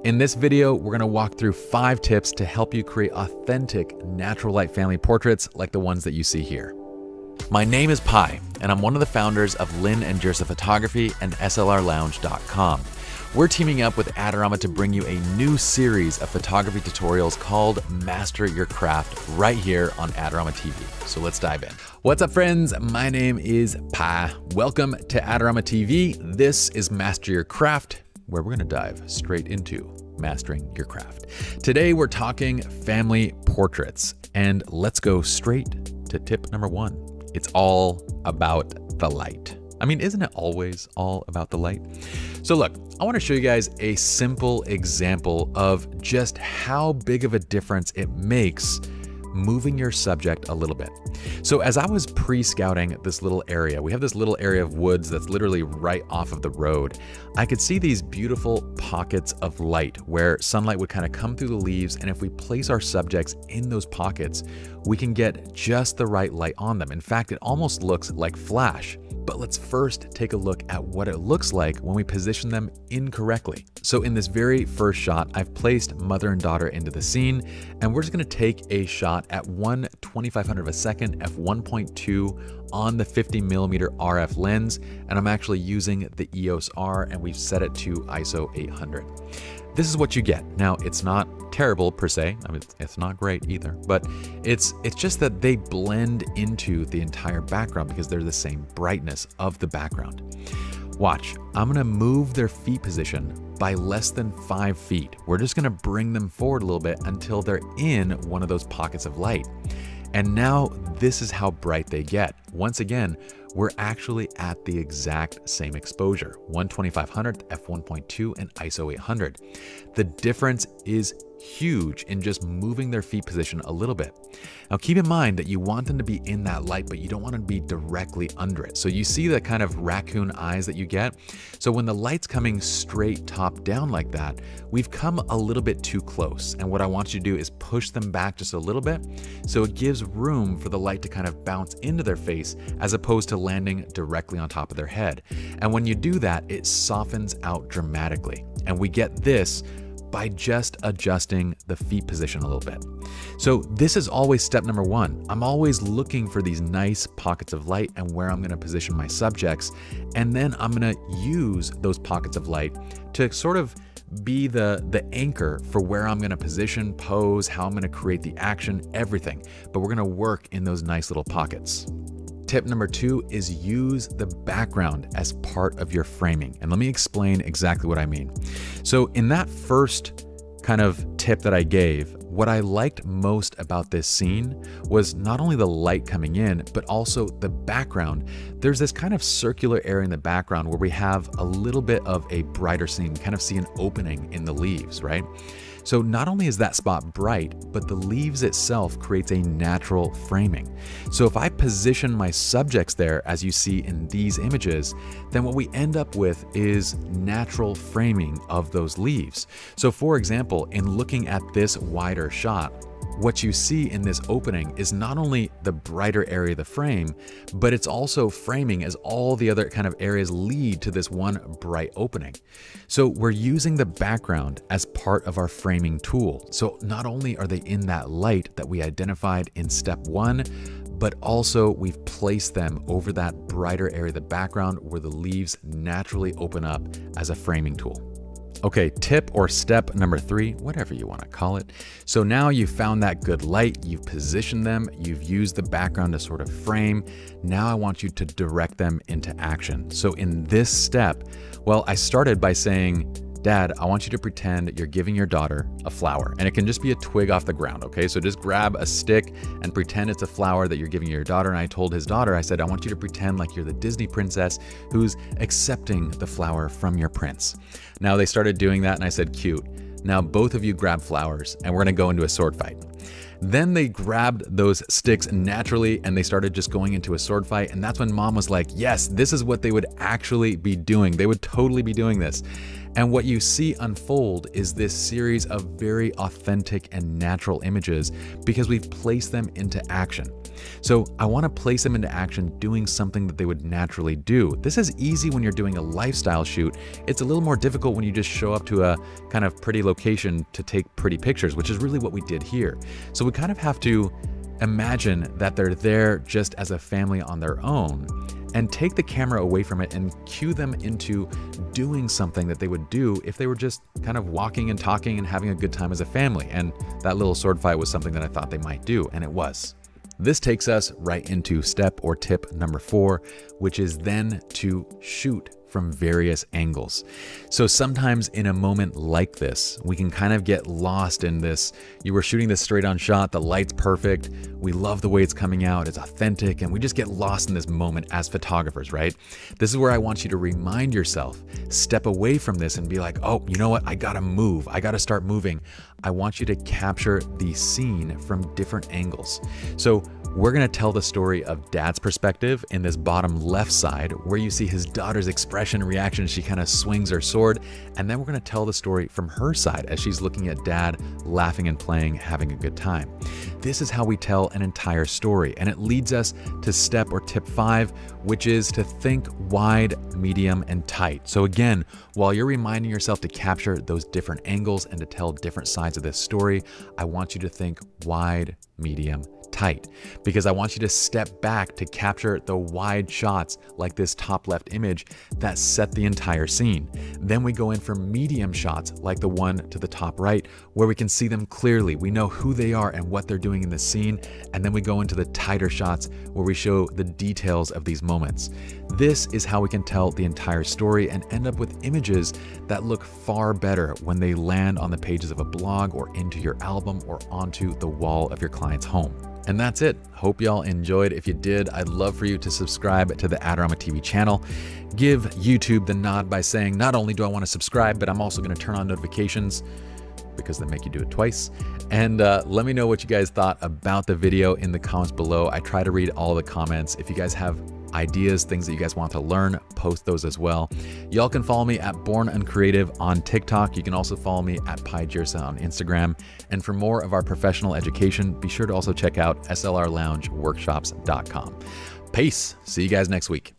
In this video, we're gonna walk through 5 tips to help you create authentic natural light family portraits like the ones that you see here. My name is Pi, and I'm one of the founders of Lynn and Jersa Photography and SLRLounge.com. We're teaming up with Adorama to bring you a new series of photography tutorials called Master Your Craft right here on Adorama TV. So let's dive in. What's up, friends? My name is Pi. Welcome to Adorama TV. This is Master Your Craft, where we're gonna dive straight into mastering your craft. Today, we're talking family portraits, and let's go straight to tip number 1. It's all about the light. I mean, isn't it always all about the light? So look, I want to show you guys a simple example of just how big of a difference it makes moving your subject a little bit. So as I was pre-scouting this little area, we have this little area of woods that's literally right off of the road. I could see these beautiful pockets of light where sunlight would kind of come through the leaves, and if we place our subjects in those pockets, we can get just the right light on them. In fact, it almost looks like flash. But let's first take a look at what it looks like when we position them incorrectly. So in this very first shot, I've placed mother and daughter into the scene, and we're just gonna take a shot at 1/2500 of a second, f1.2 on the 50mm RF lens, and I'm actually using the EOS R, and we've set it to ISO 800. This is what you get. Now, it's not terrible per se. I mean, it's not great either, but it's just that they blend into the entire background because they're the same brightness of the background. Watch, I'm gonna move their feet position by less than 5 feet. We're just gonna bring them forward a little bit until they're in one of those pockets of light. And now this is how bright they get. Once again, we're actually at the exact same exposure, 1/2500, f1.2, and ISO 800. The difference is huge in just moving their feet position a little bit. Now keep in mind that you want them to be in that light, but you don't want them to be directly under it. So you see the kind of raccoon eyes that you get? So when the light's coming straight top down like that, we've come a little bit too close. And what I want you to do is push them back just a little bit so it gives room for the light to kind of bounce into their face as opposed to landing directly on top of their head. And when you do that, it softens out dramatically. And we get this by just adjusting the feet position a little bit. So this is always step number 1. I'm always looking for these nice pockets of light and where I'm gonna position my subjects. And then I'm gonna use those pockets of light to sort of be the anchor for where I'm gonna position, pose, how I'm gonna create the action, everything. But we're gonna work in those nice little pockets. Tip number 2 is use the background as part of your framing. And let me explain exactly what I mean. So in that first kind of tip that I gave, what I liked most about this scene was not only the light coming in, but also the background. There's this kind of circular area in the background where we have a little bit of a brighter scene. We kind of see an opening in the leaves, right? So not only is that spot bright, but the leaves itself creates a natural framing. So if I position my subjects there, as you see in these images, then what we end up with is natural framing of those leaves. So for example, in looking at this wider shot, what you see in this opening is not only the brighter area of the frame, but it's also framing as all the other kind of areas lead to this one bright opening. So we're using the background as part of our framing tool. So not only are they in that light that we identified in step 1, but also we've placed them over that brighter area of the background where the leaves naturally open up as a framing tool. Okay, tip or step number 3, whatever you want to call it. So now you've found that good light, you've positioned them, you've used the background to sort of frame. Now I want you to direct them into action. So in this step, well, I started by saying, Dad, I want you to pretend you're giving your daughter a flower, and it can just be a twig off the ground, okay? So just grab a stick and pretend it's a flower that you're giving your daughter. And I told his daughter, I said, I want you to pretend like you're the Disney princess who's accepting the flower from your prince. Now they started doing that and I said, cute. Now both of you grab flowers and we're gonna go into a sword fight. Then they grabbed those sticks naturally and they started just going into a sword fight. And that's when Mom was like, yes, this is what they would actually be doing. They would totally be doing this. And what you see unfold is this series of very authentic and natural images because we've placed them into action. So I want to place them into action doing something that they would naturally do. This is easy when you're doing a lifestyle shoot. It's a little more difficult when you just show up to a kind of pretty location to take pretty pictures, which is really what we did here. So we kind of have to imagine that they're there just as a family on their own, and take the camera away from it and cue them into doing something that they would do if they were just kind of walking and talking and having a good time as a family. And that little sword fight was something that I thought they might do, and it was. This takes us right into step or tip number 4, which is then to shoot from various angles. So sometimes in a moment like this, we can kind of get lost in this. You were shooting this straight on shot, the light's perfect, we love the way it's coming out, it's authentic, and we just get lost in this moment as photographers, right? This is where I want you to remind yourself, step away from this and be like, oh, you know what? I gotta move. I gotta start moving. I want you to capture the scene from different angles. So we're gonna tell the story of Dad's perspective in this bottom left side, where you see his daughter's expression and reaction as she kind of swings her sword. And then we're gonna tell the story from her side as she's looking at Dad, laughing and playing, having a good time. This is how we tell an entire story. And it leads us to step or tip 5, which is to think wide, medium, and tight. So again, while you're reminding yourself to capture those different angles and to tell different sides of this story, I want you to think wide, medium, tight, because I want you to step back to capture the wide shots like this top left image that set the entire scene. Then we go in for medium shots like the one to the top right, where we can see them clearly. We know who they are and what they're doing in the scene. And then we go into the tighter shots where we show the details of these moments. This is how we can tell the entire story and end up with images that look far better when they land on the pages of a blog or into your album or onto the wall of your client's home. And that's it. Hope y'all enjoyed. If you did, I'd love for you to subscribe to the Adorama TV channel. Give YouTube the nod by saying, not only do I want to subscribe, but I'm also going to turn on notifications, because they make you do it twice. And let me know what you guys thought about the video in the comments below. I try to read all the comments. If you guys have ideas, things that you guys want to learn, post those as well. Y'all can follow me at Born Uncreative on TikTok. You can also follow me at PieJirsa on Instagram. And for more of our professional education, be sure to also check out SLR Lounge workshops.com. Peace. See you guys next week.